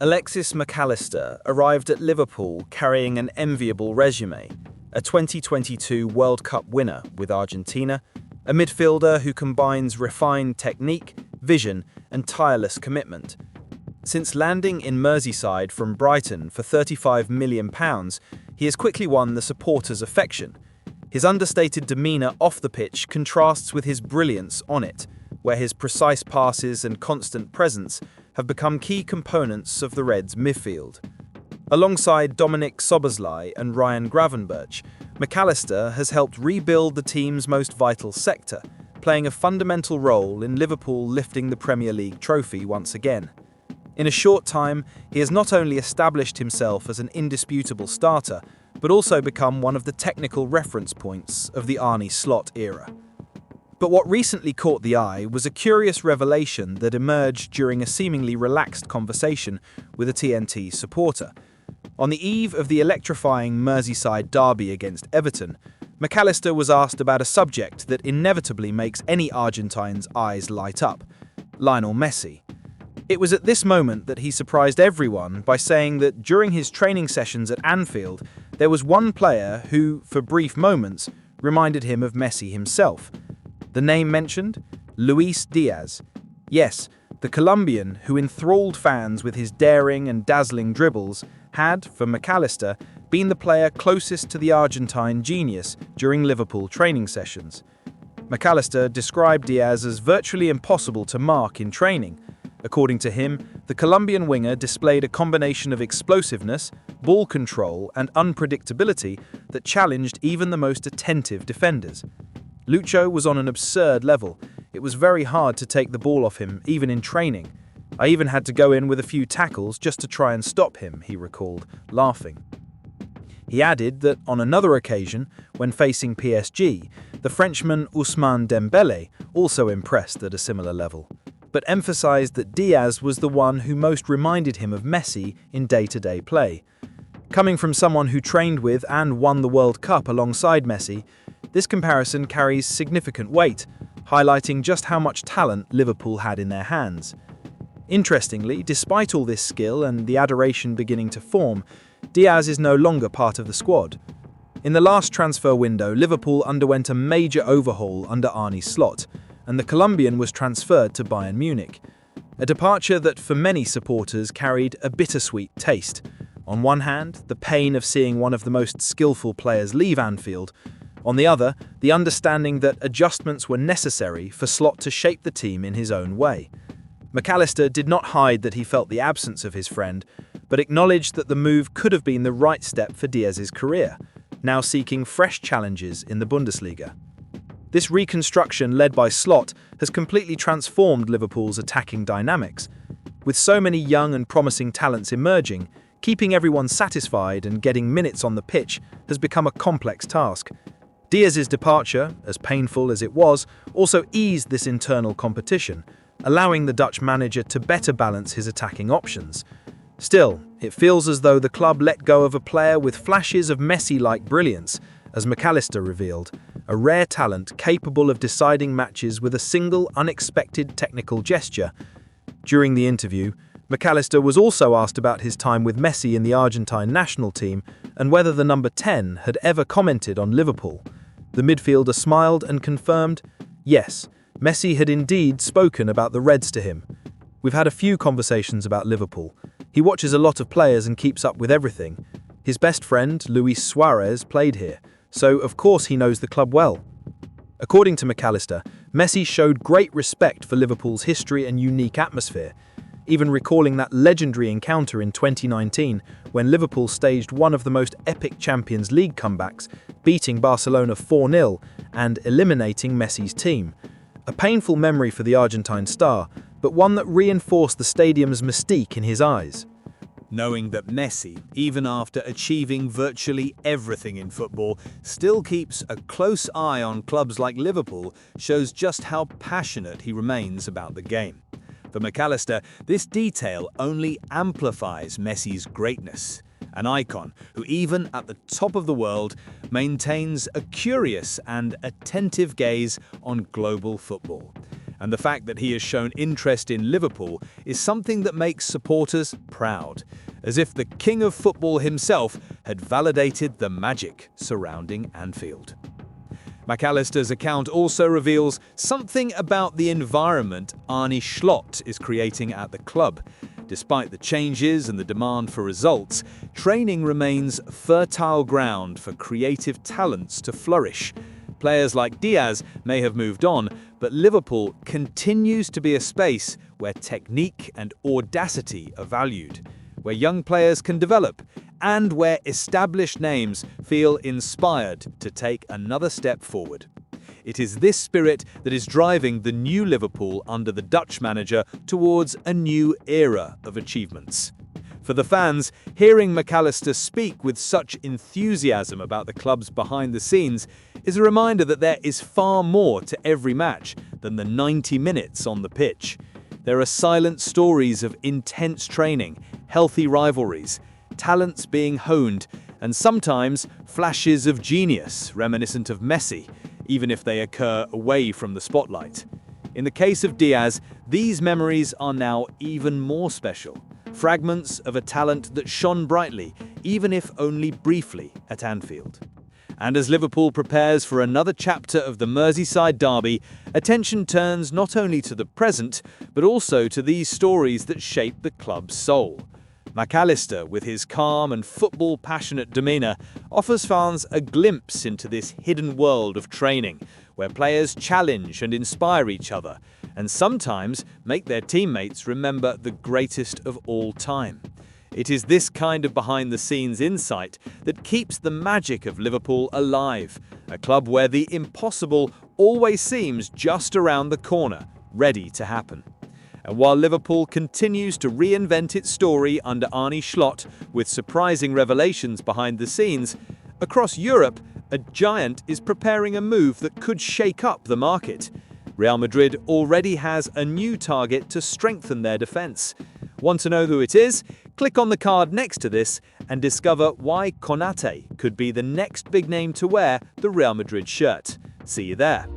Alexis Mac Allister arrived at Liverpool carrying an enviable resume, a 2022 World Cup winner with Argentina, a midfielder who combines refined technique, vision, and tireless commitment. Since landing in Merseyside from Brighton for £35 million, he has quickly won the supporters' affection. His understated demeanour off the pitch contrasts with his brilliance on it, where his precise passes and constant presence have become key components of the Reds' midfield. Alongside Dominik Szoboszlai and Ryan Gravenberch, Mac Allister has helped rebuild the team's most vital sector, playing a fundamental role in Liverpool lifting the Premier League trophy once again. In a short time, he has not only established himself as an indisputable starter, but also become one of the technical reference points of the Arne Slot era. But what recently caught the eye was a curious revelation that emerged during a seemingly relaxed conversation with a TNT supporter. On the eve of the electrifying Merseyside derby against Everton, Mac Allister was asked about a subject that inevitably makes any Argentine's eyes light up: Lionel Messi. It was at this moment that he surprised everyone by saying that during his training sessions at Anfield, there was one player who, for brief moments, reminded him of Messi himself. The name mentioned? Luis Diaz. Yes, the Colombian who enthralled fans with his daring and dazzling dribbles had, for Mac Allister, been the player closest to the Argentine genius during Liverpool training sessions. Mac Allister described Diaz as virtually impossible to mark in training. According to him, the Colombian winger displayed a combination of explosiveness, ball control, and unpredictability that challenged even the most attentive defenders. Lucho was on an absurd level. It was very hard to take the ball off him, even in training. I even had to go in with a few tackles just to try and stop him, he recalled, laughing. He added that on another occasion, when facing PSG, the Frenchman Ousmane Dembélé also impressed at a similar level, but emphasized that Diaz was the one who most reminded him of Messi in day-to-day play. Coming from someone who trained with and won the World Cup alongside Messi, this comparison carries significant weight, highlighting just how much talent Liverpool had in their hands. Interestingly, despite all this skill and the adoration beginning to form, Diaz is no longer part of the squad. In the last transfer window, Liverpool underwent a major overhaul under Arne Slot, and the Colombian was transferred to Bayern Munich. A departure that for many supporters carried a bittersweet taste. On one hand, the pain of seeing one of the most skillful players leave Anfield. On the other, the understanding that adjustments were necessary for Slot to shape the team in his own way. Mac Allister did not hide that he felt the absence of his friend, but acknowledged that the move could have been the right step for Diaz's career, now seeking fresh challenges in the Bundesliga. This reconstruction led by Slot has completely transformed Liverpool's attacking dynamics. With so many young and promising talents emerging, keeping everyone satisfied and getting minutes on the pitch has become a complex task. Diaz's departure, as painful as it was, also eased this internal competition, allowing the Dutch manager to better balance his attacking options. Still, it feels as though the club let go of a player with flashes of Messi-like brilliance, as Mac Allister revealed, a rare talent capable of deciding matches with a single, unexpected technical gesture. During the interview, Mac Allister was also asked about his time with Messi in the Argentine national team and whether the number 10 had ever commented on Liverpool. The midfielder smiled and confirmed, yes, Messi had indeed spoken about the Reds to him. We've had a few conversations about Liverpool. He watches a lot of players and keeps up with everything. His best friend, Luis Suarez, played here, so of course he knows the club well. According to Mac Allister, Messi showed great respect for Liverpool's history and unique atmosphere, even recalling that legendary encounter in 2019 when Liverpool staged one of the most epic Champions League comebacks, beating Barcelona 4-0 and eliminating Messi's team. A painful memory for the Argentine star, but one that reinforced the stadium's mystique in his eyes. Knowing that Messi, even after achieving virtually everything in football, still keeps a close eye on clubs like Liverpool shows just how passionate he remains about the game. For Mac Allister, this detail only amplifies Messi's greatness, an icon who even at the top of the world maintains a curious and attentive gaze on global football. And the fact that he has shown interest in Liverpool is something that makes supporters proud, as if the king of football himself had validated the magic surrounding Anfield. Mac Allister's account also reveals something about the environment Arne Slot is creating at the club. Despite the changes and the demand for results, training remains fertile ground for creative talents to flourish. Players like Diaz may have moved on, but Liverpool continues to be a space where technique and audacity are valued, where young players can develop, and where established names feel inspired to take another step forward. It is this spirit that is driving the new Liverpool under the Dutch manager towards a new era of achievements. For the fans, hearing Mac Allister speak with such enthusiasm about the club's behind the scenes is a reminder that there is far more to every match than the 90 minutes on the pitch. There are silent stories of intense training, healthy rivalries, talents being honed, and sometimes flashes of genius reminiscent of Messi, even if they occur away from the spotlight. In the case of Diaz, these memories are now even more special. Fragments of a talent that shone brightly, even if only briefly, at Anfield. And as Liverpool prepares for another chapter of the Merseyside derby, attention turns not only to the present, but also to these stories that shape the club's soul. Mac Allister, with his calm and football-passionate demeanour, offers fans a glimpse into this hidden world of training, where players challenge and inspire each other, and sometimes make their teammates remember the greatest of all time. It is this kind of behind-the-scenes insight that keeps the magic of Liverpool alive, a club where the impossible always seems just around the corner, ready to happen. And while Liverpool continues to reinvent its story under Arne Slot with surprising revelations behind the scenes, across Europe, a giant is preparing a move that could shake up the market. Real Madrid already has a new target to strengthen their defense. Want to know who it is? Click on the card next to this and discover why Konate could be the next big name to wear the Real Madrid shirt. See you there.